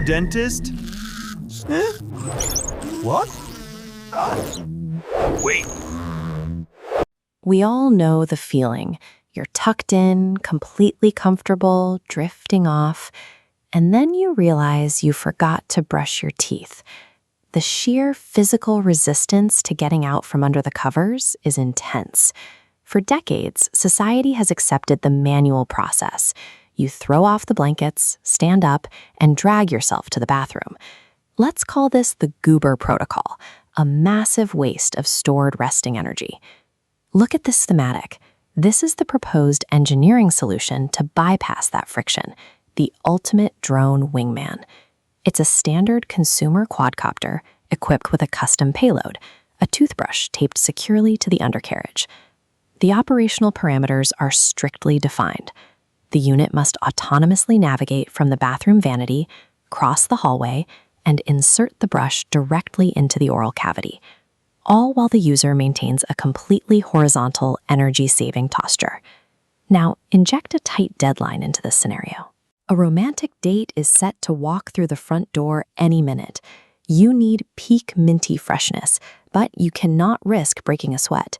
No dentist? Eh? What? Wait. We all know the feeling. You're tucked in, completely comfortable, drifting off, and then you realize you forgot to brush your teeth. The sheer physical resistance to getting out from under the covers is intense. For decades, society has accepted the manual process. You throw off the blankets, stand up, and drag yourself to the bathroom. Let's call this the goober protocol, a massive waste of stored resting energy. Look at this schematic. This is the proposed engineering solution to bypass that friction, the ultimate drone wingman. It's a standard consumer quadcopter equipped with a custom payload, a toothbrush taped securely to the undercarriage. The operational parameters are strictly defined. The unit must autonomously navigate from the bathroom vanity, cross the hallway, and insert the brush directly into the oral cavity, all while the user maintains a completely horizontal, energy-saving posture. Now, inject a tight deadline into this scenario. A romantic date is set to walk through the front door any minute. You need peak minty freshness, but you cannot risk breaking a sweat.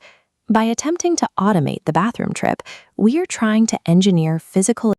By attempting to automate the bathroom trip, we are trying to engineer physical